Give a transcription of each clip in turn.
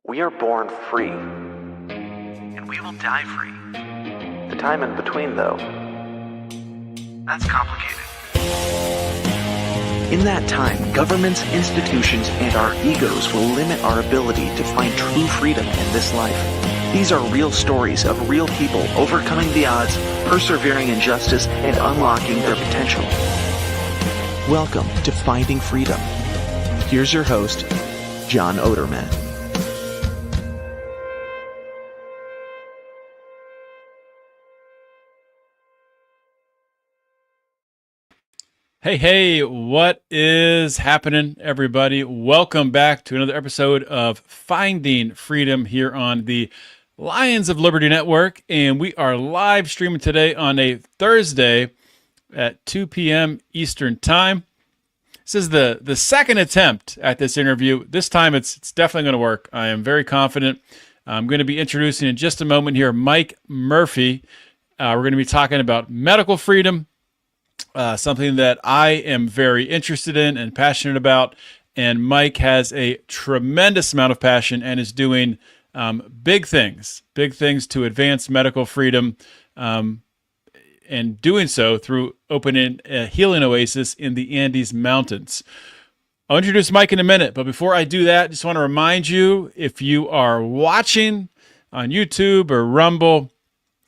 We are born free. And we will die free. The time in between, though, that's complicated. In that time, governments, institutions, and our egos will limit our ability to find true freedom in this life. These are real stories of real people overcoming the odds, persevering in justice, and unlocking their potential. Welcome to Finding Freedom. Here's your host, John Oderman. Hey, what is happening, everybody? Welcome back to another episode of Finding Freedom here on the Lions of Liberty Network. And we are live streaming today on a Thursday at 2 p.m. Eastern Time. This is the second attempt at this interview. This time it's definitely going to work. I am very confident. I'm going to be introducing in just a moment here Mike Murphy. We're going to be talking about medical freedom. Something that I am very interested in and passionate about. And Mike has a tremendous amount of passion and is doing big things to advance medical freedom, and doing so through opening a healing oasis in the Andes Mountains. I'll introduce Mike in a minute, but before I do that, just want to remind you, if you are watching on YouTube or Rumble,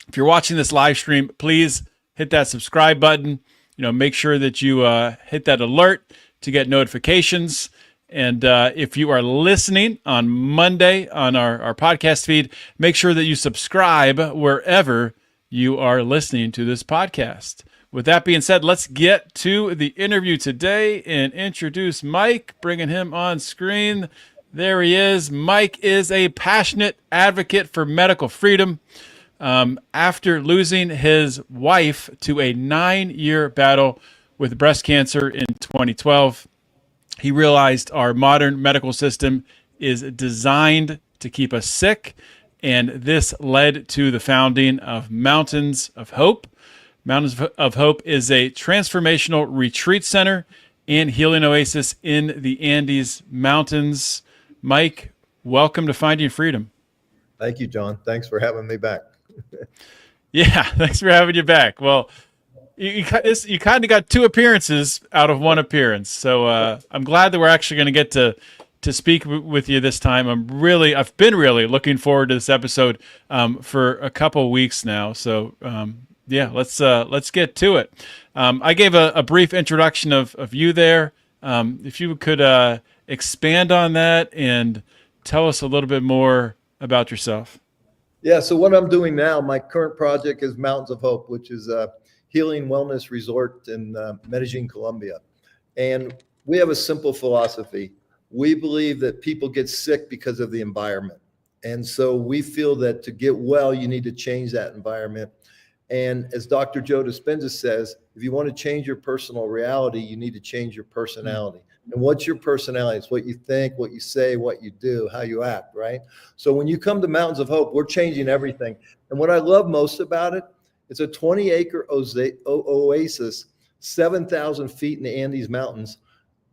if you're watching this live stream, please hit that subscribe button. Make sure that you hit that alert to get notifications. And if you are listening on Monday on our podcast feed, make sure that you subscribe wherever you are listening to this podcast. With that being said, let's get to the interview today and introduce Mike, bringing him on screen. There he is. Mike is a passionate advocate for medical freedom. After losing his wife to a 9-year battle with breast cancer in 2012, he realized our modern medical system is designed to keep us sick, and this led to the founding of Mountains of Hope. Mountains of Hope is a transformational retreat center and healing oasis in the Andes Mountains. Mike, welcome to Finding Freedom. Thank you, John. Thanks for having me back. Yeah, thanks for having you back. Well, you kind of got two appearances out of one appearance, so I'm glad that we're actually going to get to speak with you this time. I've been really looking forward to this episode for a couple weeks now. So yeah, let's get to it. I gave a brief introduction of you there. If you could expand on that and tell us a little bit more about yourself. Yeah, so what I'm doing now, my current project is Mountains of Hope, which is a healing wellness resort in Medellin, Colombia. And we have a simple philosophy. We believe that people get sick because of the environment. And so we feel that to get well, you need to change that environment. And as Dr. Joe Dispenza says, if you want to change your personal reality, you need to change your personality. And what's your personality? It's what you think, what you say, what you do, how you act, right? So when you come to Mountains of Hope, we're changing everything. And what I love most about it, it's a 20-acre oasis, 7,000 feet in the Andes Mountains,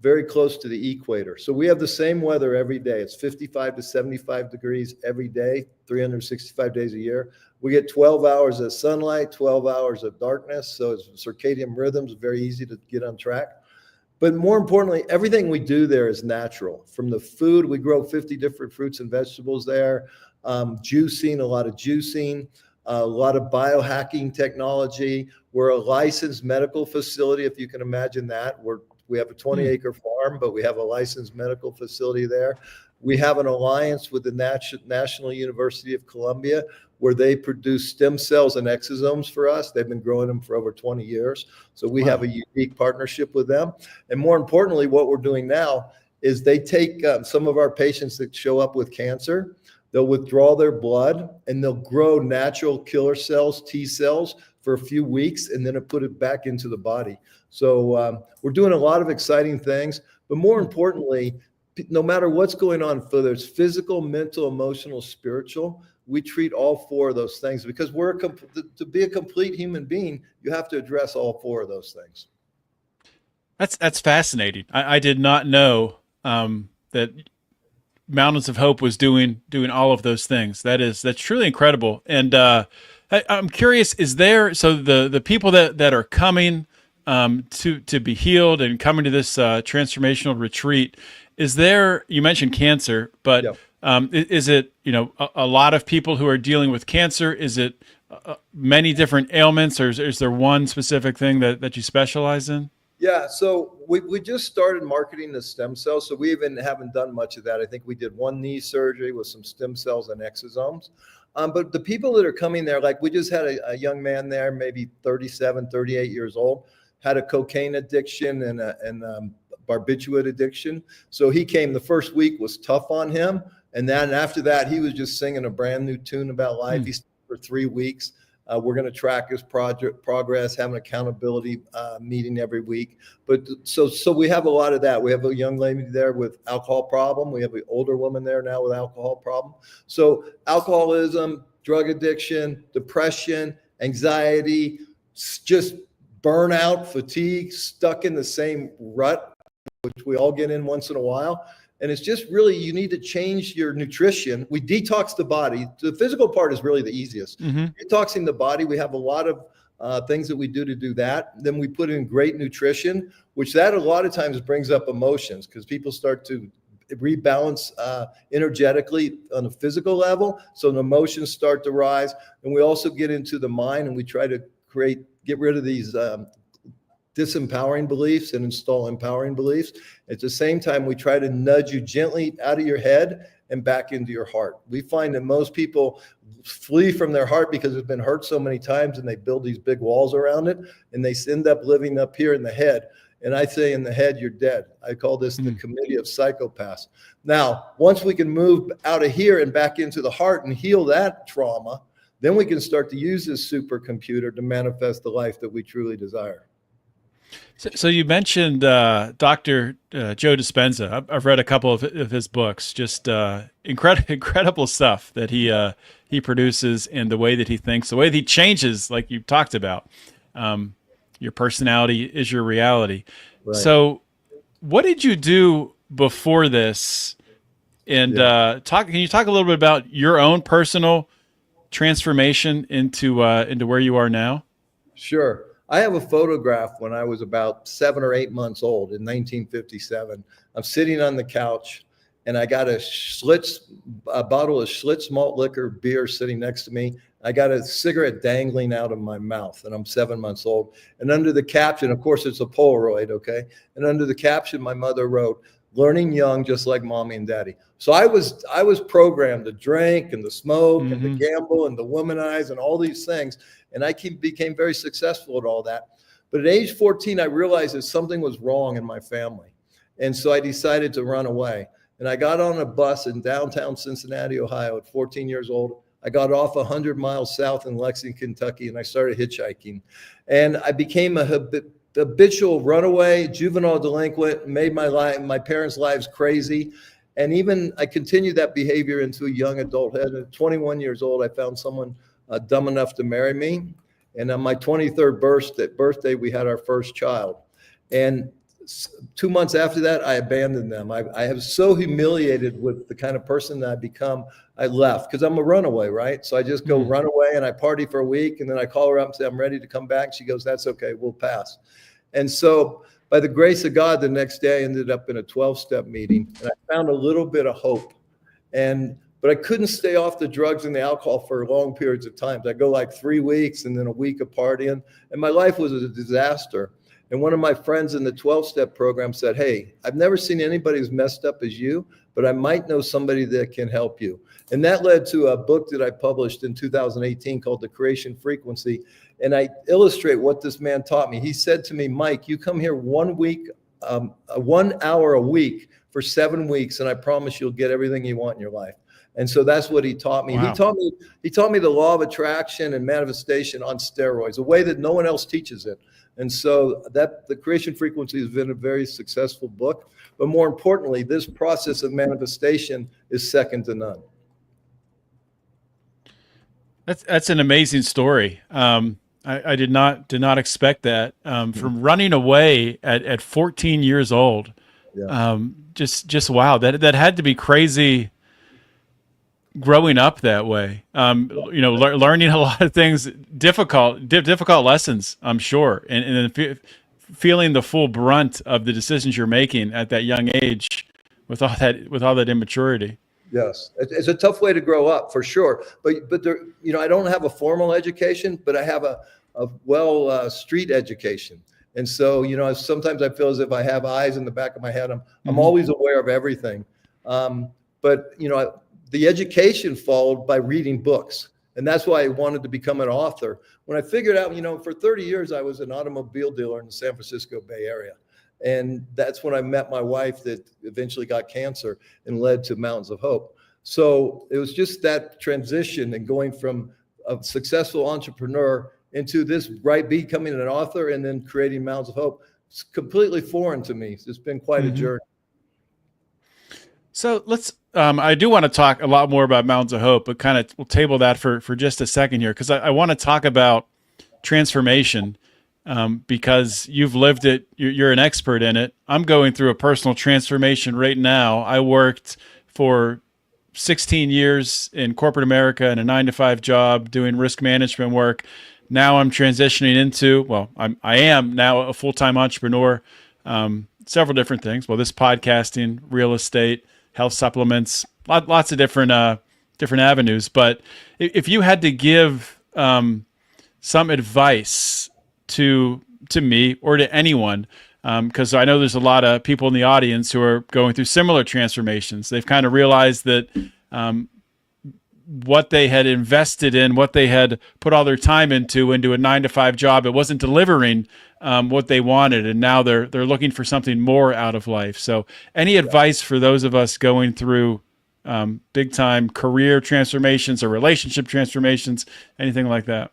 very close to the equator. So we have the same weather every day. It's 55 to 75 degrees every day, 365 days a year. We get 12 hours of sunlight, 12 hours of darkness. So it's circadian rhythms, very easy to get on track. But more importantly, everything we do there is natural. From the food, we grow 50 different fruits and vegetables there, juicing, a lot of biohacking technology. We're a licensed medical facility, if you can imagine that. We have a 20-acre farm, but we have a licensed medical facility there. We have an alliance with the National University of Colombia, where they produce stem cells and exosomes for us. They've been growing them for over 20 years. So we have a unique partnership with them. And more importantly, what we're doing now is they take some of our patients that show up with cancer, they'll withdraw their blood, and they'll grow natural killer cells, T cells, for a few weeks, and then put it back into the body. So we're doing a lot of exciting things. But more importantly, no matter what's going on, whether it's physical, mental, emotional, spiritual, we treat all four of those things because to be a complete human being, you have to address all four of those things. That's fascinating. I did not know that Mountains of Hope was doing all of those things. That's truly incredible. And I'm curious, is there, so the people that are coming to be healed and coming to this transformational retreat, is there, you mentioned cancer, but Yeah. is it, a lot of people who are dealing with cancer? Is it many different ailments, or is there one specific thing that you specialize in? Yeah, so we just started marketing the stem cells, so we even haven't done much of that. I think we did one knee surgery with some stem cells and exosomes. But the people that are coming there, like we just had a young man there, maybe 37, 38 years old, had a cocaine addiction and barbiturate addiction. So he came, the first week was tough on him. And then after that, he was just singing a brand new tune about life. He stayed for 3 weeks. We're going to track his progress, have an accountability meeting every week. But so we have a lot of that. We have a young lady there with alcohol problem. We have an older woman there now with alcohol problem. So alcoholism, drug addiction, depression, anxiety, just burnout, fatigue, stuck in the same rut, which we all get in once in a while. And it's just really, you need to change your nutrition. We detox the body. The physical part is really the easiest. Detoxing the body, we have a lot of things that we do to do that. Then we put in great nutrition, which that a lot of times brings up emotions because people start to rebalance energetically on a physical level. So the emotions start to rise. And we also get into the mind and we try to get rid of these disempowering beliefs and install empowering beliefs. At the same time, we try to nudge you gently out of your head and back into your heart. We find that most people flee from their heart because it's been hurt so many times and they build these big walls around it and they end up living up here in the head. And I say in the head, you're dead. I call this the committee of psychopaths. Now, once we can move out of here and back into the heart and heal that trauma, then we can start to use this supercomputer to manifest the life that we truly desire. So you mentioned Dr. Joe Dispenza. I've read a couple of his books. Just incredible stuff that he produces, and the way that he thinks, the way that he changes, like you talked about. Your personality is your reality. Right. So, what did you do before this? And can you talk a little bit about your own personal transformation into where you are now? Sure. I have a photograph when I was about 7 or 8 months old in 1957. I'm sitting on the couch and I got a bottle of Schlitz malt liquor beer sitting next to me. I got a cigarette dangling out of my mouth and I'm 7 months old. And under the caption, of course, it's a Polaroid, okay? And under the caption, my mother wrote, "Learning young, just like mommy and daddy." So I was programmed to drink and to smoke and to gamble and to womanize and all these things. And I became very successful at all that. But at age 14, I realized that something was wrong in my family. And so I decided to run away. And I got on a bus in downtown Cincinnati, Ohio at 14 years old. I got off 100 miles south in Lexington, Kentucky, and I started hitchhiking. And I became a habitual runaway, juvenile delinquent, made my parents' lives crazy. And even I continued that behavior into a young adulthood. At 21 years old, I found someone dumb enough to marry me. And on my 23rd birthday, we had our first child. And 2 months after that, I abandoned them. I have so humiliated with the kind of person that I become, I left because I'm a runaway, right? So I just go run away and I party for a week. And then I call her up and say, "I'm ready to come back." She goes, "That's okay, we'll pass." And so by the grace of God, the next day I ended up in a 12-step meeting and I found a little bit of hope. But I couldn't stay off the drugs and the alcohol for long periods of time. I go like 3 weeks and then a week of partying. And my life was a disaster. And one of my friends in the 12-step program said, "Hey, I've never seen anybody as messed up as you, but I might know somebody that can help you." And that led to a book that I published in 2018 called The Creation Frequency. And I illustrate what this man taught me. He said to me, "Mike, you come here 1 week, 1 hour a week for 7 weeks, and I promise you'll get everything you want in your life." And so that's what he taught me. Wow. He taught me the law of attraction and manifestation on steroids, a way that no one else teaches it. And so The Creation Frequency has been a very successful book. But more importantly, this process of manifestation is second to none. That's an amazing story. I did not expect that. From running away at 14 years old Yeah. Just wow. That had to be crazy growing up that way. Learning a lot of things, difficult lessons, I'm sure, and then feeling the full brunt of the decisions you're making at that young age with all that immaturity. Yes, it's a tough way to grow up for sure. But there, I don't have a formal education, but I have a street education. And so, sometimes I feel as if I have eyes in the back of my head. I'm always aware of everything. But the education followed by reading books, and that's why I wanted to become an author. When I figured out, for 30 years I was an automobile dealer in the San Francisco Bay Area. And that's when I met my wife that eventually got cancer and led to Mountains of Hope. So it was just that transition and going from a successful entrepreneur into this, becoming an author and then creating Mountains of Hope. It's completely foreign to me. It's been quite a journey. So I do want to talk a lot more about Mountains of Hope, but kind of we'll table that for just a second here, because I want to talk about transformation. Because you've lived it, you're an expert in it. I'm going through a personal transformation right now. I worked for 16 years in corporate America in a 9-to-5 job doing risk management work. Now I'm transitioning into, I am now a full-time entrepreneur, several different things. Well, this podcasting, real estate, health supplements, lots of different avenues. But if you had to give some advice to me or to anyone, because I know there's a lot of people in the audience who are going through similar transformations. They've kind of realized that what they had invested in, what they had put all their time into a 9-to-5 job, it wasn't delivering what they wanted, and now they're looking for something more out of life. So, any advice for those of us going through big time career transformations or relationship transformations, anything like that?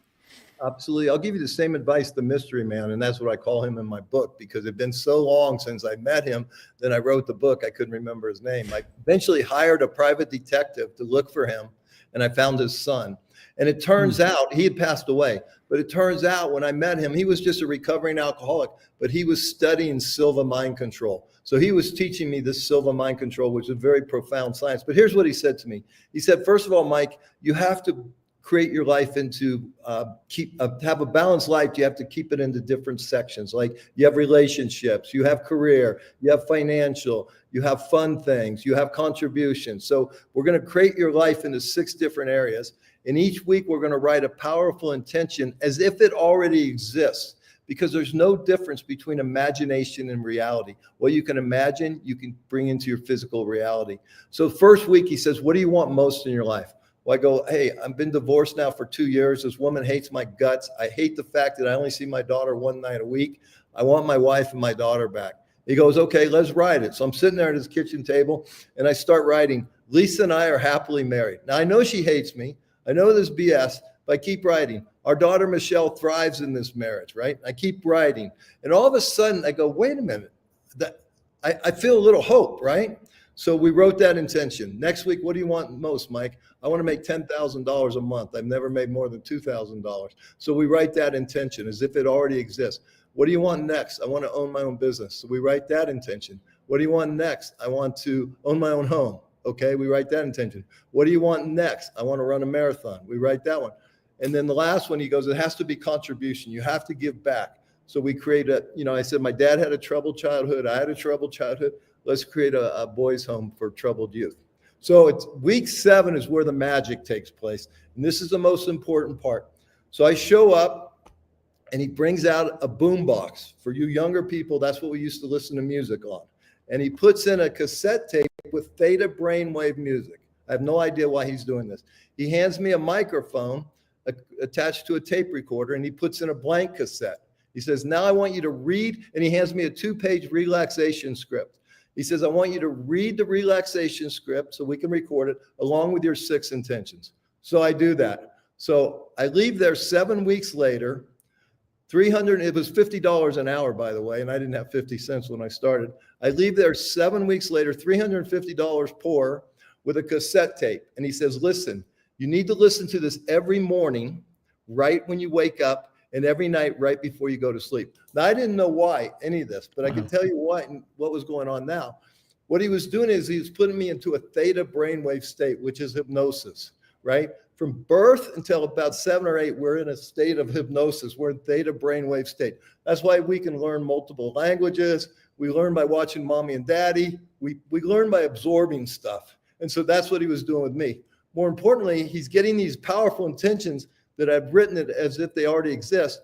Absolutely. I'll give you the same advice, the mystery man, and that's what I call him in my book, because it'd been so long since I met him. Then I wrote the book. I couldn't remember his name. I eventually hired a private detective to look for him, and I found his son. And it turns out he had passed away, but it turns out when I met him, he was just a recovering alcoholic, but he was studying Silva mind control. So he was teaching me this Silva mind control, which is a very profound science. But here's what he said to me. He said, first of all, Mike, you have to create your life into have a balanced life. You have to keep it into different sections. Like you have relationships, you have career, you have financial, you have fun things, you have contributions. So we're going to create your life into 6 different areas. And each week we're going to write a powerful intention as if it already exists, because there's no difference between imagination and reality. What you can imagine, you can bring into your physical reality. So first week he says, what do you want most in your life? Well, I go, hey, I've been divorced now for 2 years. This woman hates my guts. I hate the fact that I only see my daughter 1 night a week. I want my wife and my daughter back. He goes, okay, let's write it. So I'm sitting there at his kitchen table and I start writing, Lisa and I are happily married. Now I know she hates me. I know this BS, but I keep writing. Our daughter, Michelle, thrives in this marriage, right? I keep writing. And all of a sudden I go, wait a minute, I feel a little hope, right? So we wrote that intention. Next week, what do you want most, Mike? I want to make $10,000 a month. I've never made more than $2,000. So we write that intention as if it already exists. What do you want next? I want to own my own business. So we write that intention. What do you want next? I want to own my own home. Okay, we write that intention. What do you want next? I want to run a marathon. We write that one. And then the last one, he goes, it has to be contribution. You have to give back. So we create I said, my dad had a troubled childhood. I had a troubled childhood. Let's create a boys' home for troubled youth. So it's week 7 is where the magic takes place. And this is the most important part. So I show up and he brings out a boom box. For you younger people, that's what we used to listen to music on. And he puts in a cassette tape with theta brainwave music. I have no idea why he's doing this. He hands me a microphone attached to a tape recorder and he puts in a blank cassette. He says, now I want you to read, and he hands me a 2-page relaxation script. He says, I want you to read the relaxation script so we can record it along with your 6 intentions. So I do that. So I leave there 7 weeks later, it was $50 an hour, by the way, and I didn't have 50 cents when I started. I leave there 7 weeks later, $350 poor with a cassette tape. And he says, listen, you need to listen to this every morning, right when you wake up, and every night right before you go to sleep. Now, I didn't know why any of this, but I can tell you what was going on now. What he was doing is he was putting me into a theta brainwave state, which is hypnosis, right? From birth until about 7 or 8, we're in a state of hypnosis. We're in theta brainwave state. That's why we can learn multiple languages. We learn by watching mommy and daddy. We learn by absorbing stuff. And so that's what he was doing with me. More importantly, he's getting these powerful intentions that I've written it as if they already exist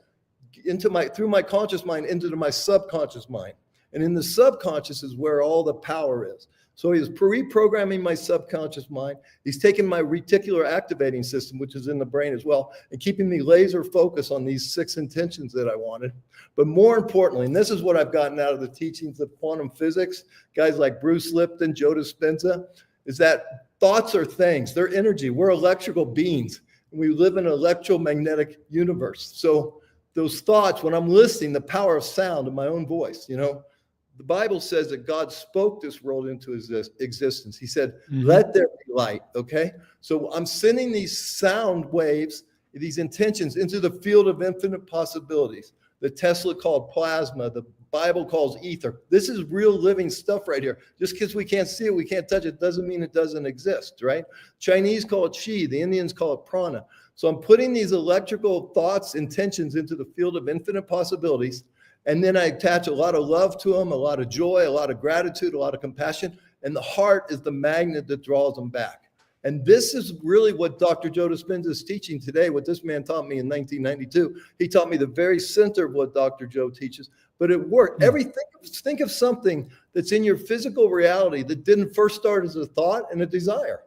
through my conscious mind into my subconscious mind. And in the subconscious is where all the power is. So he's reprogramming my subconscious mind. He's taking my reticular activating system, which is in the brain as well, and keeping me laser focused on these 6 intentions that I wanted. But more importantly, and this is what I've gotten out of the teachings of quantum physics, guys like Bruce Lipton, Joe Dispenza, is that thoughts are things. They're energy. We're electrical beings. And we live in an electromagnetic universe. So those thoughts, when I'm listening, the power of sound in my own voice, the Bible says that God spoke this world into existence. He said, let there be light, okay? So I'm sending these sound waves, these intentions into the field of infinite possibilities. The Tesla called plasma, the Bible calls ether. This is real living stuff right here. Just because we can't see it, we can't touch it, doesn't mean it doesn't exist, right? Chinese call it chi, the Indians call it prana. So I'm putting these electrical thoughts, intentions into the field of infinite possibilities. And then I attach a lot of love to them, a lot of joy, a lot of gratitude, a lot of compassion. And the heart is the magnet that draws them back. And this is really what Dr. Joe Dispenza is teaching today, what this man taught me in 1992. He taught me the very center of what Dr. Joe teaches, but it worked. Think of something that's in your physical reality that didn't first start as a thought and a desire.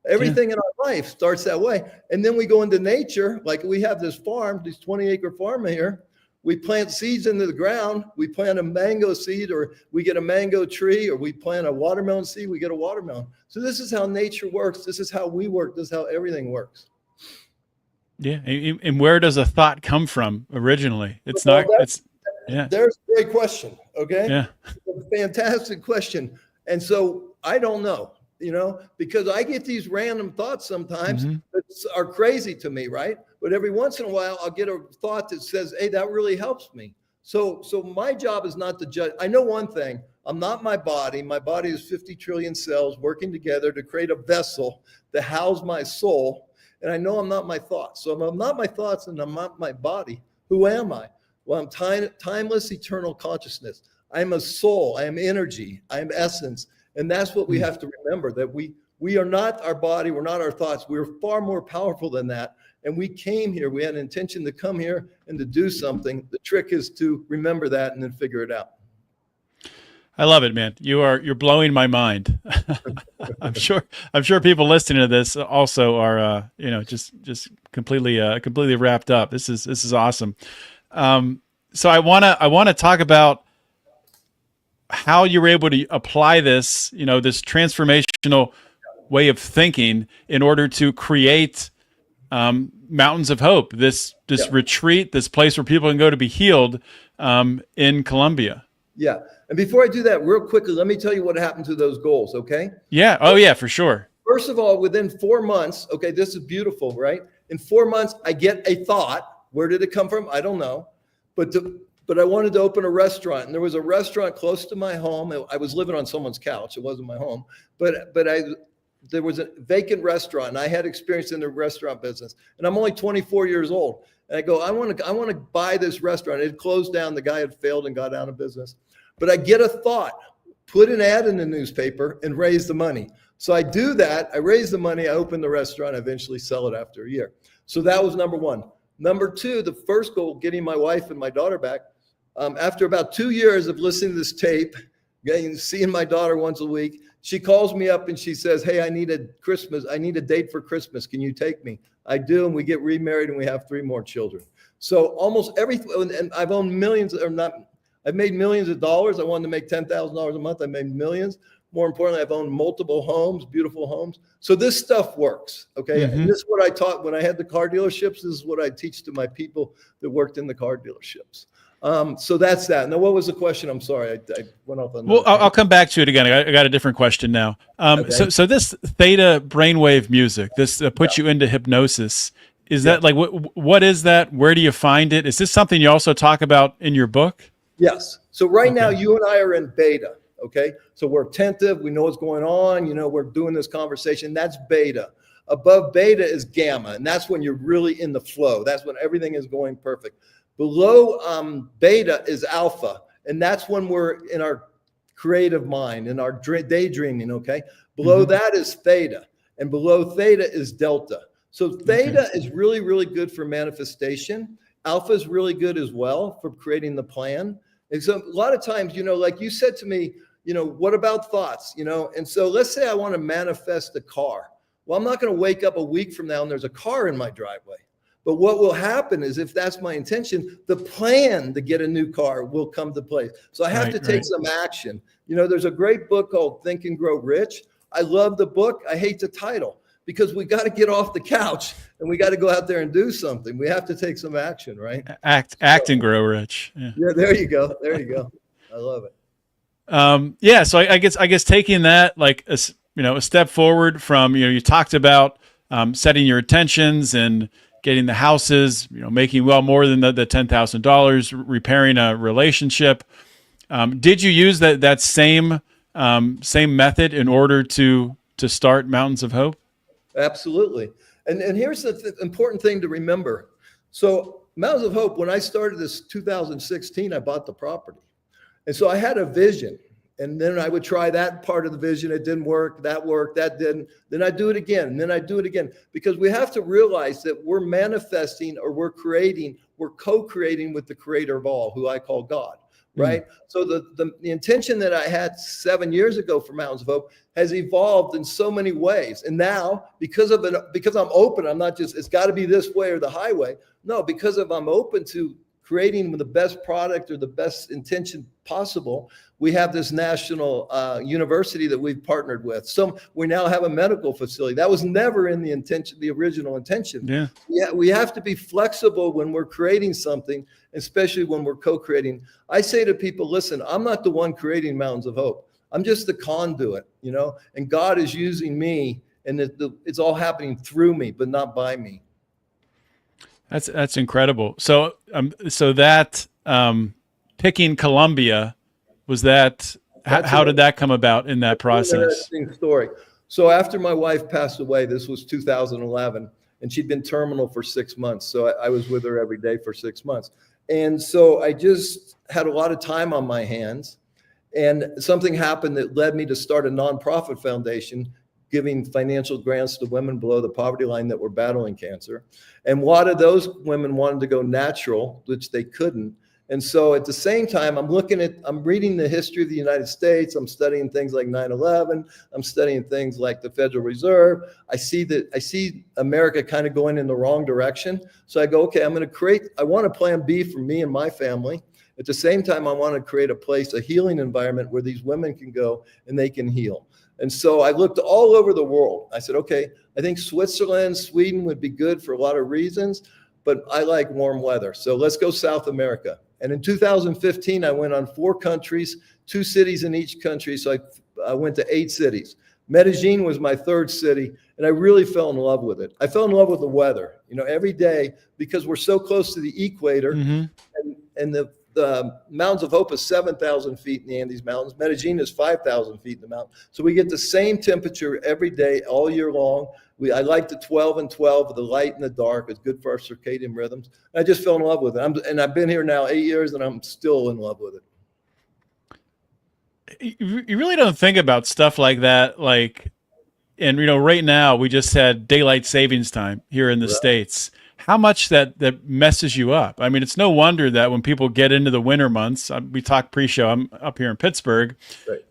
Everything in our life starts that way. And then we go into nature, like we have this farm, this 20-acre farm here. We plant seeds into the ground. We plant a mango seed, or we get a mango tree, or we plant a watermelon seed, we get a watermelon. So this is how nature works. This is how we work. This is how everything works. Yeah. And where does a thought come from originally? There's a great question. Okay. Yeah. A fantastic question. And so I don't know, because I get these random thoughts sometimes that are crazy to me, right? But every once in a while, I'll get a thought that says, hey, that really helps me. So my job is not to judge. I know one thing. I'm not my body. My body is 50 trillion cells working together to create a vessel to house my soul. And I know I'm not my thoughts. So if I'm not my thoughts and I'm not my body, who am I? Well, I'm timeless, eternal consciousness. I'm a soul. I am energy. I am essence. And that's what we have to remember, that we are not our body. We're not our thoughts. We're far more powerful than that. And we came here. We had an intention to come here and to do something. The trick is to remember that and then figure it out. I love it, man. You're blowing my mind. I'm sure people listening to this also are just completely wrapped up. This is awesome. So I want to talk about how you're able to apply this, this transformational way of thinking in order to create Mountains of Hope, this retreat, this place where people can go to be healed in Colombia. Yeah. And before I do that, real quickly, let me tell you what happened to those goals, okay? Yeah. Oh, yeah, for sure. First of all, within 4 months, okay, this is beautiful, right? In 4 months, I get a thought. Where did it come from? I don't know. But I wanted to open a restaurant, and there was a restaurant close to my home. I was living on someone's couch. It wasn't my home. There was a vacant restaurant, and I had experience in the restaurant business. And I'm only 24 years old. And I go, I want to buy this restaurant. It closed down. The guy had failed and got out of business. But I get a thought, put an ad in the newspaper and raise the money. So I do that. I raise the money. I open the restaurant. I eventually sell it after a year. So that was number one. Number two, the first goal, getting my wife and my daughter back. After about 2 years of listening to this tape, seeing my daughter once a week, she calls me up and she says, hey, I need a date for Christmas. Can you take me? I do. And we get remarried and we have 3 more children. So almost everything, and I've owned I've made millions of dollars. I wanted to make $10,000 a month. I made millions. More importantly, I've owned multiple homes, beautiful homes. So this stuff works. Okay. Mm-hmm. And this is what I taught when I had the car dealerships. This is what I teach to my people that worked in the car dealerships. So that's that. Now, what was the question? I'm sorry. I went off on that. Well, I'll come back to it again. I got a different question now. Okay. So this theta brainwave music, this puts you into hypnosis. Is that like what is that? Where do you find it? Is this something you also talk about in your book? Yes. So right now, Okay. you and I are in beta. Okay. So we're attentive. We know what's going on. We're doing this conversation. That's beta. Above beta is gamma. And that's when you're really in the flow. That's when everything is going perfect. Below beta is alpha. And that's when we're in our creative mind, in our daydreaming. Okay. Below that is theta. And below theta is delta. So theta is really, really good for manifestation. Alpha is really good as well for creating the plan. And so a lot of times, like you said to me, what about thoughts? And so let's say I want to manifest a car. Well, I'm not going to wake up a week from now and there's a car in my driveway. But what will happen is, if that's my intention, the plan to get a new car will come to place. So I have to take some action. There's a great book called Think and Grow Rich. I love the book. I hate the title, because we got to get off the couch and we got to go out there and do something. We have to take some action, right? Act and grow rich. Yeah. There you go. There you go. I love it. So I guess taking that like a step forward from, you talked about setting your intentions and getting the houses, making well more than the $10,000, repairing a relationship. Did you use that same method in order to start Mountains of Hope? Absolutely. And here's the important thing to remember. So Mountains of Hope, when I started this 2016, I bought the property. And so I had a vision. And then I would try that part of the vision. It didn't work. That worked. That didn't. Then I do it again. And then I do it again. Because we have to realize that we're manifesting, or we're co-creating with the creator of all, who I call God. Right. So the intention that I had 7 years ago for Mountains of Hope has evolved in so many ways. And now, because I'm open, I'm not just, it's got to be this way or the highway. No, because I'm open to creating the best product or the best intention possible, we have this national university that we've partnered with. So we now have a medical facility. That was never in the original intention. Yeah, we have to be flexible when we're creating something, especially when we're co-creating. I say to people, listen, I'm not the one creating Mountains of Hope. I'm just the conduit, and God is using me, and it's all happening through me, but not by me. That's incredible. So that picking Colombia, was that how did that come about in that process? Interesting story. So after my wife passed away, this was 2011, and she'd been terminal for 6 months. So I was with her every day for 6 months. And so I just had a lot of time on my hands, and something happened that led me to start a nonprofit foundation giving financial grants to women below the poverty line that were battling cancer. And a lot of those women wanted to go natural, which they couldn't. And so at the same time, I'm reading the history of the United States. I'm studying things like 9/11. I'm studying things like the Federal Reserve. I see America kind of going in the wrong direction. So I go, okay, I want a plan B for me and my family. At the same time, I want to create a healing environment where these women can go and they can heal. And so I looked all over the world. I said, okay, I think Switzerland, Sweden would be good for a lot of reasons, but I like warm weather. So let's go South America. And in 2015, I went on 4 countries, 2 cities in each country. So I went to 8 cities. Medellin was my 3rd city, and I really fell in love with it. I fell in love with the weather, every day, because we're so close to the equator, and the Mountains of Hope is 7,000 feet in the Andes Mountains. Medellin is 5,000 feet in the mountain. So we get the same temperature every day, all year long. I like the 12 and 12, the light and the dark. It's good for our circadian rhythms. I just fell in love with it. And I've been here now 8 years, and I'm still in love with it. You really don't think about stuff like that. And right now we just had daylight savings time here in the States. How much that messes you up. I mean, it's no wonder that when people get into the winter months, we talked pre-show, I'm up here in Pittsburgh,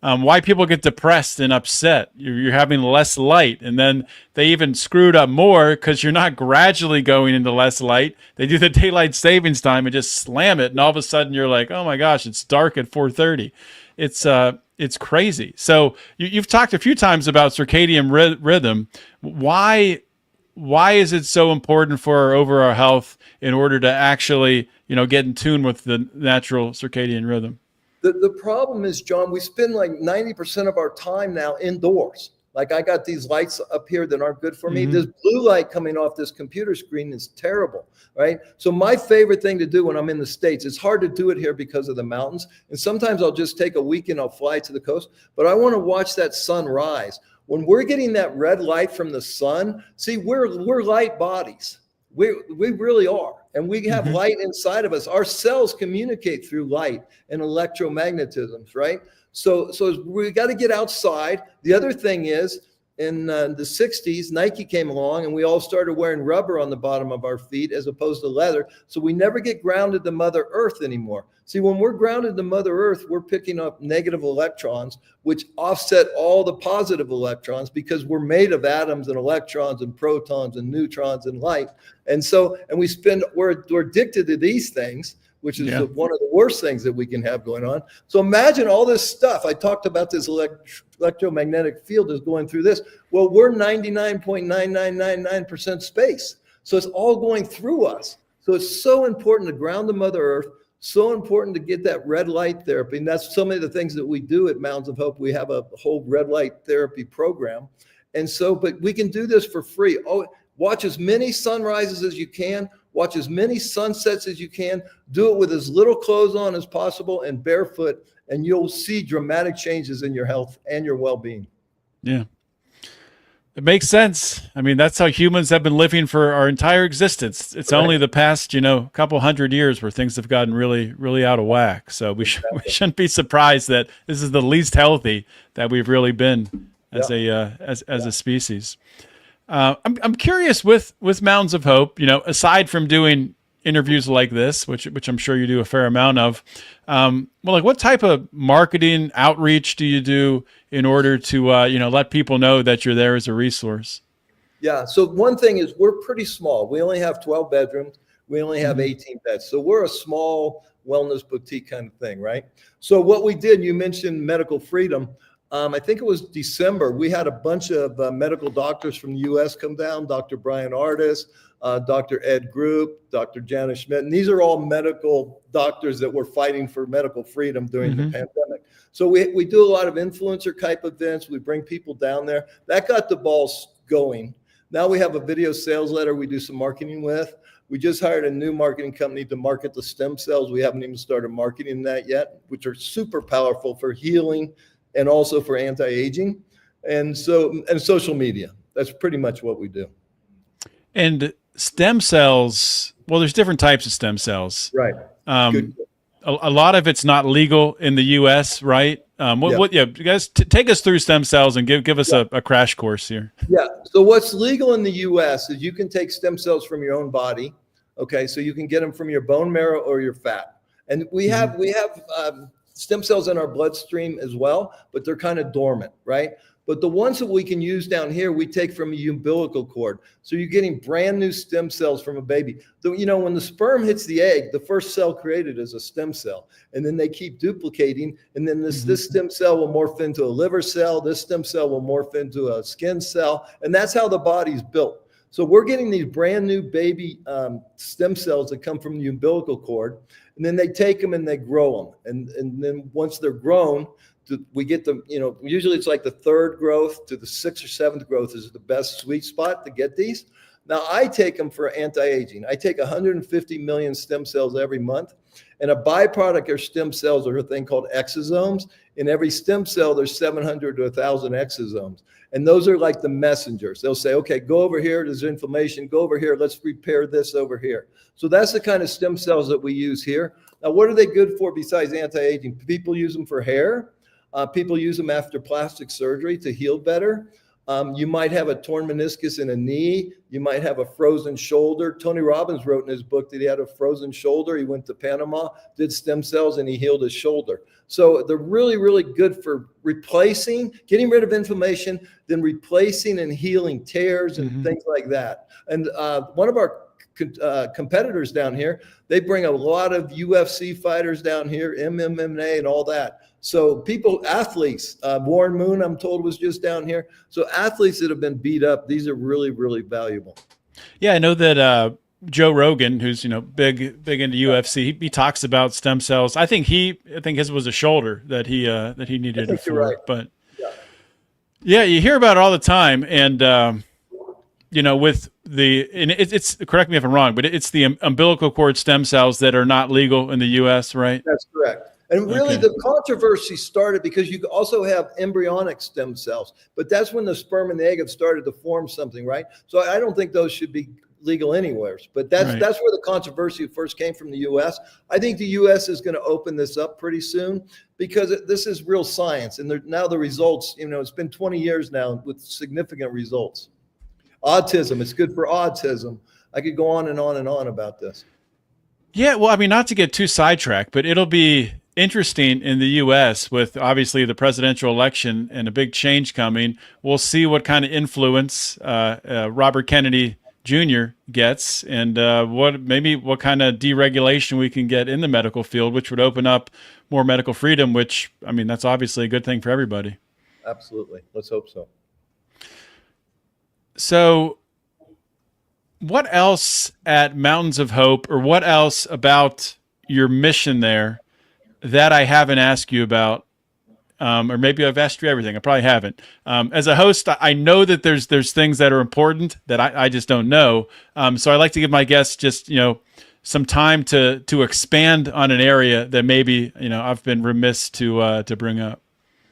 why people get depressed and upset. You're having less light. And then they even screwed up more because you're not gradually going into less light. They do the daylight savings time and just slam it. And all of a sudden you're like, oh my gosh, it's dark at 4:30. It's crazy. So you've talked a few times about circadian rhythm. Why is it so important for our overall health in order to actually, get in tune with the natural circadian rhythm? The problem is, John, we spend like 90% of our time now indoors. Like I got these lights up here that aren't good for me. Mhm. This blue light coming off this computer screen is terrible, right? So my favorite thing to do when I'm in the States, it's hard to do it here because of the mountains. And sometimes I'll just take a weekend, I'll fly to the coast, but I want to watch that sun rise. When we're getting that red light from the sun, see, we're light bodies. We really are. And we have light inside of us. Our cells communicate through light and electromagnetisms, right? So we got to get outside. The other thing is, in the 60s, Nike came along and we all started wearing rubber on the bottom of our feet as opposed to leather. So we never get grounded to Mother Earth anymore. See, when we're grounded to Mother Earth, we're picking up negative electrons, which offset all the positive electrons because we're made of atoms and electrons and protons and neutrons and light. And we're addicted to these things, which is one of the worst things that we can have going on. So imagine all this stuff. I talked about this electromagnetic field is going through this. Well, we're 99.9999% space. So it's all going through us. So it's so important to ground the Mother Earth, so important to get that red light therapy. And that's so many of the things that we do at Mountains of Hope. We have a whole red light therapy program. And so, but we can do this for free. Oh, watch as many sunrises as you can. Watch as many sunsets as you can. Do it with as little clothes on as possible and barefoot, and you'll see dramatic changes in your health and your well-being. Yeah. It makes sense. I mean, that's how humans have been living for our entire existence. It's only the past, couple hundred years where things have gotten really, really out of whack. So we shouldn't be surprised that this is the least healthy that we've really been as a species. I'm curious with Mountains of Hope, aside from doing interviews like this, which I'm sure you do a fair amount of, what type of marketing outreach do you do in order to, let people know that you're there as a resource? Yeah. So one thing is we're pretty small. We only have 12 bedrooms. We only have 18 beds. So we're a small wellness boutique kind of thing, right? So what we did, you mentioned medical freedom. I think it was December. We had a bunch of medical doctors from the U.S. come down, Dr. Brian Artis, Dr. Ed Group, Dr. Janice Schmidt. And these are all medical doctors that were fighting for medical freedom during the pandemic. So we do a lot of influencer type events. We bring people down there. That got the balls going. Now we have a video sales letter we do some marketing with. We just hired a new marketing company to market the stem cells. We haven't even started marketing that yet, which are super powerful for healing and also for anti-aging, and social media. That's pretty much what we do. And stem cells, well, there's different types of stem cells. Right. A lot of it's not legal in the U.S., right? You guys take us through stem cells and give us a crash course here. Yeah. So what's legal in the U.S. is you can take stem cells from your own body. Okay. So you can get them from your bone marrow or your fat. And we have stem cells in our bloodstream as well, but they're kind of dormant, right? But the ones that we can use down here, we take from a umbilical cord. So you're getting brand new stem cells from a baby. When the sperm hits the egg, the first cell created is a stem cell. And then they keep duplicating. And then this stem cell will morph into a liver cell. This stem cell will morph into a skin cell. And that's how the body's built. So we're getting these brand new baby stem cells that come from the umbilical cord. And then they take them and they grow them. And then once they're grown, we get them, usually it's like the third growth to the sixth or seventh growth is the best sweet spot to get these. Now I take them for anti-aging. I take 150 million stem cells every month. And a byproduct of stem cells are a thing called exosomes. In every stem cell, there's 700 to 1,000 exosomes. And those are like the messengers. They'll say, okay, go over here. There's inflammation. Go over here. Let's repair this over here. So that's the kind of stem cells that we use here. Now, what are they good for besides anti-aging? People use them for hair. People use them after plastic surgery to heal better. You might have a torn meniscus in a knee. You might have a frozen shoulder. Tony Robbins wrote in his book that he had a frozen shoulder. He went to Panama, did stem cells, and he healed his shoulder. So they're really, really good for getting rid of inflammation, then replacing and healing tears and things like that. And one of our competitors down here, they bring a lot of UFC fighters down here, MMA and all that. So athletes, Warren Moon, I'm told, was just down here. So athletes that have been beat up, these are really, really valuable. Yeah, I know that Joe Rogan, who's big into UFC, he talks about stem cells. I think his was a shoulder that he needed it for. Right. But Yeah, you hear about it all the time, and with and it's correct me if I'm wrong, but it's the umbilical cord stem cells that are not legal in the U.S., right? That's correct. And really, Okay. the controversy started because you also have embryonic stem cells, but that's when the sperm and the egg have started to form something, right? So I don't think those should be legal anywhere. But that's Right. that's where the controversy first came from the U.S. I think the U.S. is going to open this up pretty soon because this is real science, and now the results. It's been 20 years now with significant results. Autism, it's good for autism. I could go on and on and on about this. Yeah, well, I mean, not to get too sidetracked, but it'll be interesting in the U.S. with obviously the presidential election and a big change coming. We'll see what kind of influence Robert Kennedy Jr. gets, and what kind of deregulation we can get in the medical field, which would open up more medical freedom. Which, I mean, that's obviously a good thing for everybody. Absolutely. Let's hope so. So, what else at Mountains of Hope, or what else about your mission there that I haven't asked you about? Or maybe I've asked you everything. I probably haven't. As a host, I know that there's things that are important that I just don't know. So I like to give my guests just some time to expand on an area that maybe I've been remiss to bring up.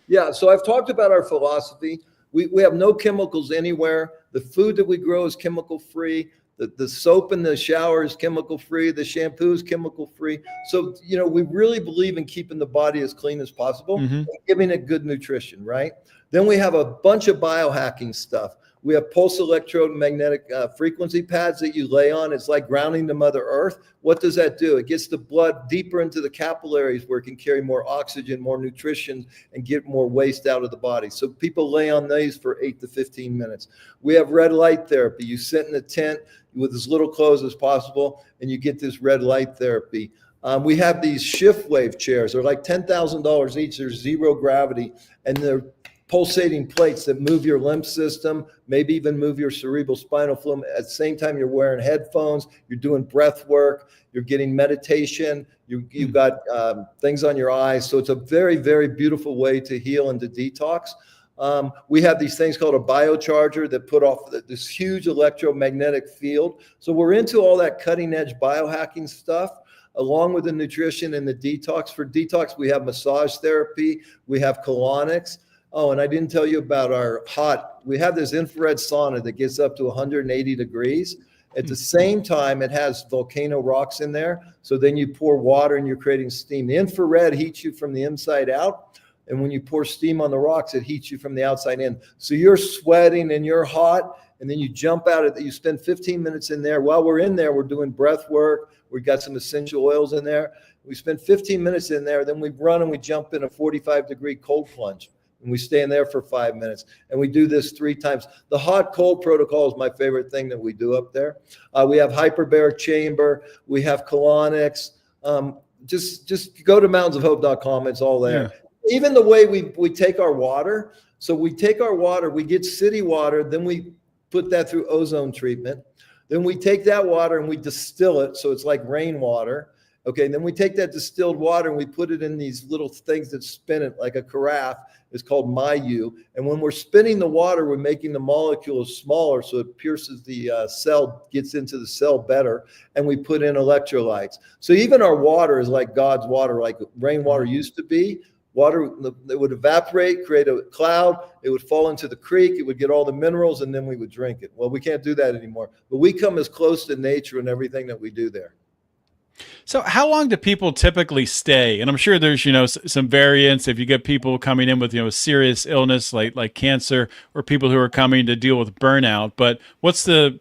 Yeah, so I've talked about our philosophy. We have no chemicals anywhere. The food that we grow is chemical free. The soap in the shower is chemical free. The shampoo is chemical free. So, we really believe in keeping the body as clean as possible, and giving it good nutrition, right? Then we have a bunch of biohacking stuff. We have pulse electromagnetic frequency pads that you lay on. It's like grounding to Mother Earth. What does that do? It gets the blood deeper into the capillaries where it can carry more oxygen, more nutrition, and get more waste out of the body. So people lay on these for 8 to 15 minutes. We have red light therapy. You sit in a tent with as little clothes as possible, and you get this red light therapy. We have these shift wave chairs. They're like $10,000 each. They're zero gravity, and they're pulsating plates that move your lymph system, maybe even move your cerebral spinal fluid. At the same time, you're wearing headphones, you're doing breath work, you're getting meditation, you've got things on your eyes. So it's a very, very beautiful way to heal and to detox. We have these things called a biocharger that put off this huge electromagnetic field. So we're into all that cutting edge biohacking stuff, along with the nutrition and the detox. For detox, we have massage therapy, we have colonics. Oh, and I didn't tell you about we have this infrared sauna that gets up to 180 degrees. At the same time, it has volcano rocks in there. So then you pour water and you're creating steam. The infrared heats you from the inside out. And when you pour steam on the rocks, it heats you from the outside in. So you're sweating and you're hot. And then you jump out of it. You spend 15 minutes in there. While we're in there, we're doing breath work. We've got some essential oils in there. We spend 15 minutes in there. Then we run and we jump in a 45-degree cold plunge. And we stay in there for 5 minutes. And we do this 3 times. The hot cold protocol is my favorite thing that we do up there. We have hyperbaric chamber. We have colonics. Just go to mountainsofhope.com. It's all there. Yeah. Even the way we take our water. So we take our water, we get city water, then we put that through ozone treatment. Then we take that water and we distill it. So it's like rainwater. Okay, and then we take that distilled water and we put it in these little things that spin it like a carafe. It's called myU. And when we're spinning the water, we're making the molecules smaller so it pierces the cell, gets into the cell better. And we put in electrolytes. So even our water is like God's water, like rainwater used to be. Water that would evaporate, create a cloud. It would fall into the creek. It would get all the minerals, and then we would drink it. Well, we can't do that anymore. But we come as close to nature in everything that we do there. So how long do people typically stay? And I'm sure there's, some variance if you get people coming in with, serious illness like cancer, or people who are coming to deal with burnout. But what's the,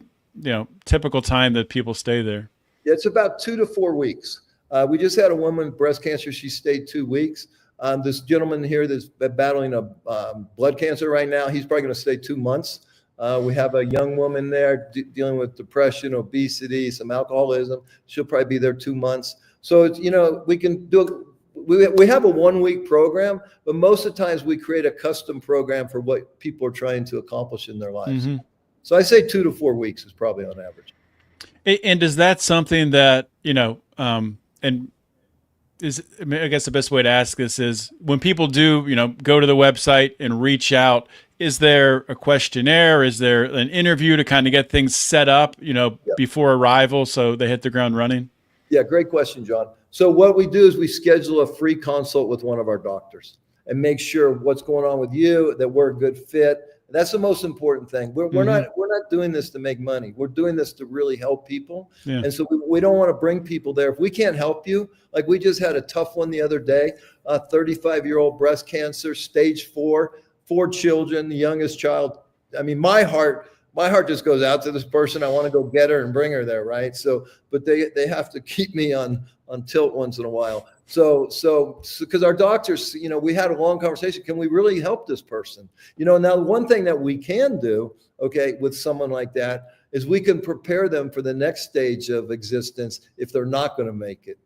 typical time that people stay there? It's about 2 to 4 weeks. We just had a woman with breast cancer. She stayed 2 weeks. This gentleman here that's battling a blood cancer right now, he's probably going to stay 2 months. We have a young woman there dealing with depression, obesity, some alcoholism. She'll probably be there 2 months. So it's, we can do we have a 1 week program, but most of the times we create a custom program for what people are trying to accomplish in their lives. Mm-hmm. So I say 2 to 4 weeks is probably on average. And is that something that, and I guess the best way to ask this is when people do, go to the website and reach out, is there a questionnaire? Is there an interview to kind of get things set up, before arrival so they hit the ground running? Yeah, great question, John. So what we do is we schedule a free consult with one of our doctors and make sure what's going on with you, that we're a good fit. That's the most important thing. We're not doing this to make money. We're doing this to really help people. Yeah. And so we don't want to bring people there. If we can't help you, like we just had a tough one the other day, a 35-year-old breast cancer, stage 4, 4 children, the youngest child. I mean, my heart just goes out to this person. I want to go get her and bring her there, right? So, but they have to keep me on tilt once in a while. So because our doctors, we had a long conversation. Can we really help this person? Now one thing that we can do, okay, with someone like that is we can prepare them for the next stage of existence if they're not going to make it.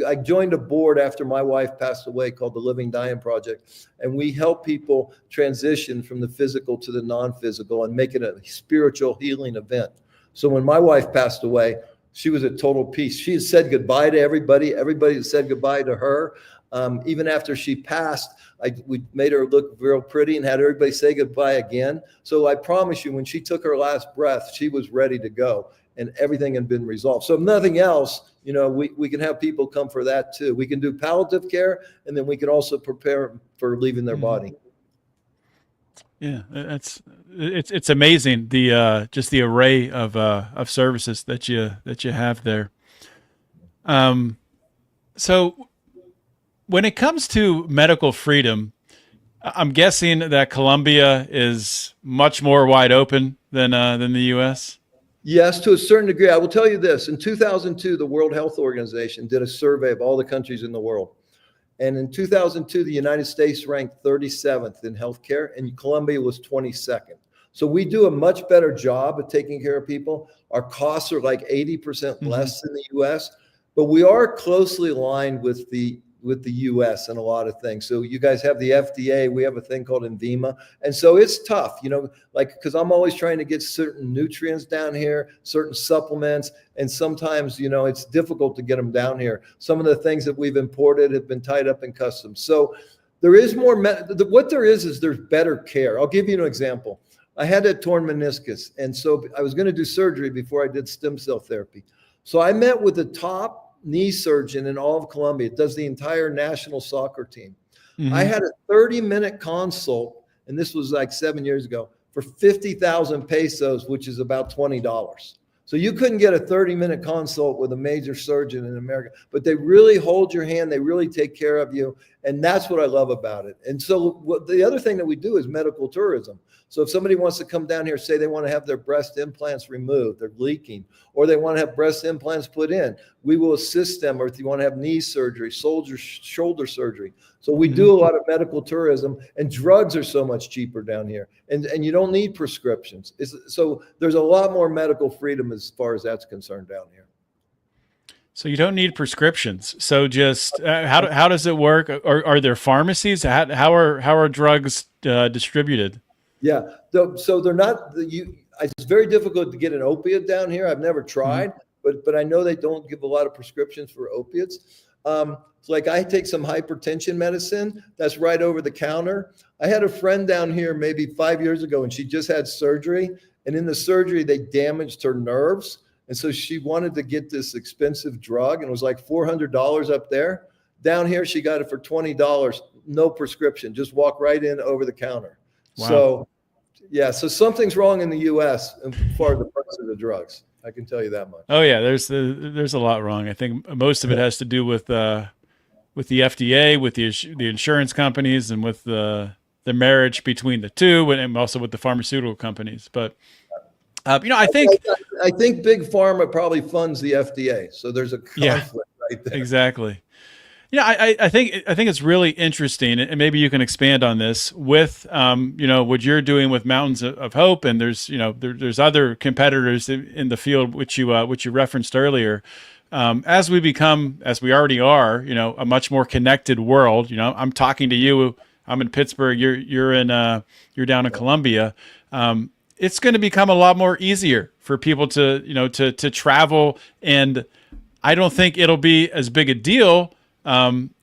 I joined a board after my wife passed away called the Living Dying Project, and we help people transition from the physical to the non-physical and make it a spiritual healing event. So when my wife passed away, she was at total peace. She had said goodbye to everybody. Everybody had said goodbye to her. Even after she passed, we made her look real pretty and had everybody say goodbye again. So I promise you, when she took her last breath, she was ready to go and everything had been resolved. So if nothing else, we can have people come for that too. We can do palliative care, and then we can also prepare for leaving their body. Yeah, it's amazing just the array of services that you have there. So when it comes to medical freedom, I'm guessing that Colombia is much more wide open than the U.S. Yes, to a certain degree. I will tell you this. In 2002, the World Health Organization did a survey of all the countries in the world. And in 2002, the United States ranked 37th in healthcare, and Colombia was 22nd. So we do a much better job of taking care of people. Our costs are like 80% less than the U.S., but we are closely aligned with the U.S. in a lot of things. So you guys have the FDA, we have a thing called Envima. And so it's tough, because I'm always trying to get certain nutrients down here, certain supplements. And sometimes, it's difficult to get them down here. Some of the things that we've imported have been tied up in customs. So there is more, what there is there's better care. I'll give you an example. I had a torn meniscus. And so I was going to do surgery before I did stem cell therapy. So I met with the top knee surgeon in all of Colombia. It does the entire national soccer team. I had a 30-minute consult, and this was like 7 years ago, for 50,000 pesos, which is about $20. So you couldn't get a 30-minute consult with a major surgeon in America, but they really hold your hand. They really take care of you. And that's what I love about it. And so the other thing that we do is medical tourism. So if somebody wants to come down here, say they want to have their breast implants removed, they're leaking, or they want to have breast implants put in, we will assist them. Or if you want to have knee surgery, shoulder surgery. So we do a lot of medical tourism, and drugs are so much cheaper down here. And you don't need prescriptions. So there's a lot more medical freedom as far as that's concerned down here. So you don't need prescriptions. So just how does it work? Are there pharmacies? How are drugs distributed? Yeah. So they're not it's very difficult to get an opiate down here. I've never tried, but I know they don't give a lot of prescriptions for opiates. So like I take some hypertension medicine that's right over the counter. I had a friend down here maybe 5 years ago, and she just had surgery, and in the surgery they damaged her nerves. And so she wanted to get this expensive drug, and it was like $400 up there. Down here, she got it for $20, no prescription, just walk right in over the counter. Wow. So, yeah, so something's wrong in the U.S. as far as the price of the drugs. I can tell you that much. Oh yeah, there's a lot wrong. I think most of it has to do with the FDA, with the insurance companies, and with the marriage between the two, and also with the pharmaceutical companies. But I think Big Pharma probably funds the FDA, so there's a conflict right there. Exactly. I think it's really interesting, and maybe you can expand on this with what you're doing with Mountains of Hope, and there's other competitors in the field which you referenced earlier. As we already are, a much more connected world. I'm talking to you. I'm in Pittsburgh. You're down in Columbia. It's going to become a lot more easier for people to travel, and I don't think it'll be as big a deal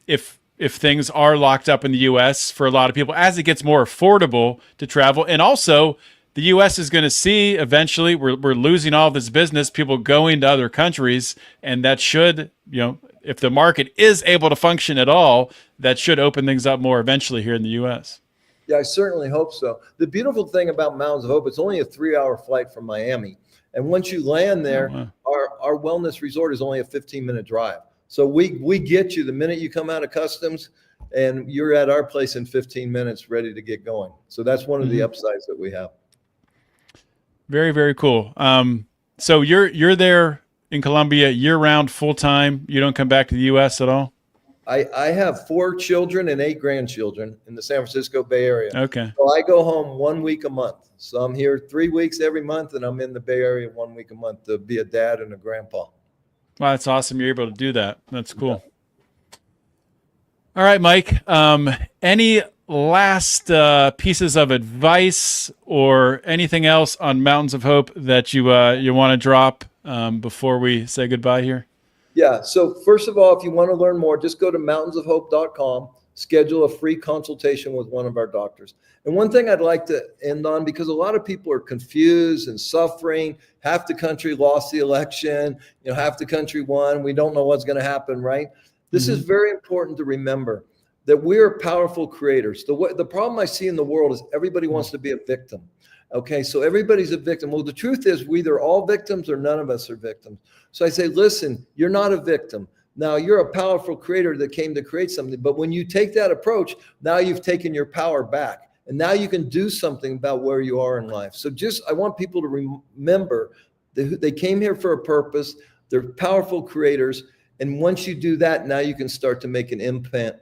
if if things are locked up in the U.S. for a lot of people as it gets more affordable to travel. And also, the U.S. is going to see eventually we're losing all this business, people going to other countries, and that should, if the market is able to function at all, that should open things up more eventually here in the U.S. Yeah, I certainly hope so. The beautiful thing about Mountains of Hope, it's only a 3-hour flight from Miami. And once you land there, our wellness resort is only a 15-minute drive. So we get you the minute you come out of customs, and you're at our place in 15 minutes ready to get going. So that's one of the upsides that we have. Very, very cool. So you're there in Colombia year-round, full-time. You don't come back to the U.S. at all? I have 4 children and 8 grandchildren in the San Francisco Bay Area. Okay. So I go home 1 week a month. So I'm here 3 weeks every month, and I'm in the Bay Area 1 week a month to be a dad and a grandpa. Wow, that's awesome. You're able to do that. That's cool. Yeah. All right, Mike. Any last pieces of advice or anything else on Mountains of Hope that you want to drop before we say goodbye here? Yeah. So first of all, if you want to learn more, just go to mountainsofhope.com, schedule a free consultation with one of our doctors. And one thing I'd like to end on, because a lot of people are confused and suffering. Half the country lost the election, half the country won. We don't know what's going to happen, right? This is very important to remember, that we're powerful creators. The problem I see in the world is everybody wants to be a victim. Okay, so everybody's a victim. Well, the truth is we're either all victims or none of us are victims. So I say, listen, you're not a victim. Now, you're a powerful creator that came to create something. But when you take that approach, now you've taken your power back. And now you can do something about where you are in life. So I want people to remember that they came here for a purpose. They're powerful creators. And once you do that, now you can start to make an impact.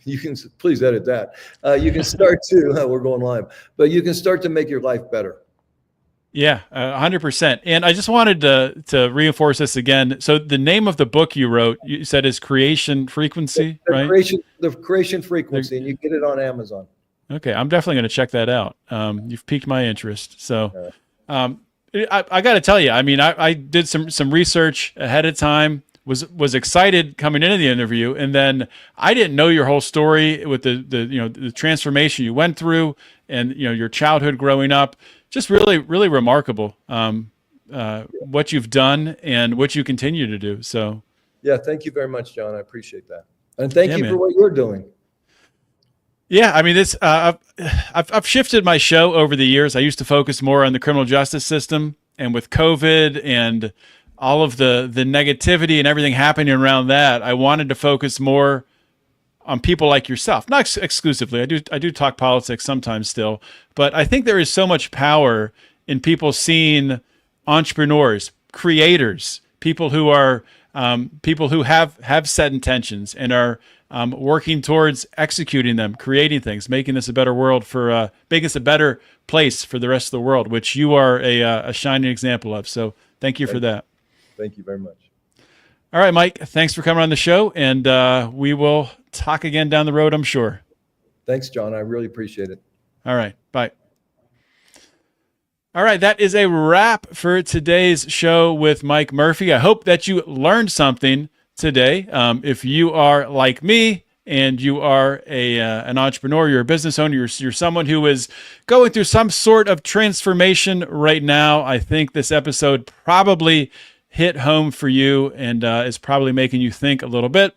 You can please edit that. You can start to, we're going live, but you can start to make your life better. Yeah, 100%. And I just wanted to reinforce this again. So the name of the book you wrote, you said is Creation Frequency, right? The Creation Frequency, and you get it on Amazon. Okay, I'm definitely going to check that out. You've piqued my interest. So I got to tell you, I mean, I did some research ahead of time, was excited coming into the interview, and then I didn't know your whole story with the transformation you went through, and your childhood growing up. Just really, really remarkable what you've done and what you continue to do. So, yeah, thank you very much, John. I appreciate that, and thank you for what you're doing. Yeah, I mean, this I've shifted my show over the years. I used to focus more on the criminal justice system, and with COVID and all of the negativity and everything happening around that, I wanted to focus more on people like yourself. Not exclusively. I do talk politics sometimes still, but I think there is so much power in people seeing entrepreneurs, creators, people who are people who have set intentions and are working towards executing them, creating things, making this a better world making this a better place for the rest of the world, which you are a shining example of. So thank you for that. Thank you very much. All right, Mike, thanks for coming on the show, and we will talk again down the road, I'm sure. Thanks, John. I really appreciate it. All right, bye. All right, that is a wrap for today's show with Mike Murphy. I hope that you learned something today. If you are like me and you are an entrepreneur, you're a business owner, you're someone who is going through some sort of transformation right now, I think this episode probably hit home for you and is probably making you think a little bit.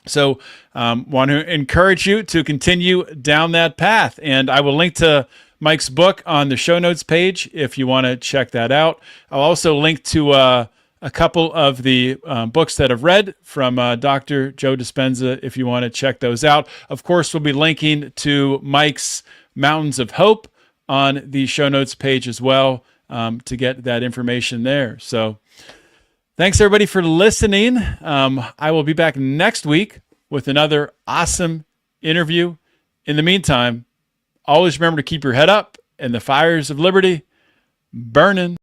So want to encourage you to continue down that path. And I will link to Mike's book on the show notes page if you want to check that out. I'll also link to a couple of the books that I've read from Dr. Joe Dispenza if you want to check those out. Of course, we'll be linking to Mike's Mountains of Hope on the show notes page as well to get that information there. So thanks, everybody, for listening. I will be back next week with another awesome interview. In the meantime, always remember to keep your head up and the fires of liberty burning.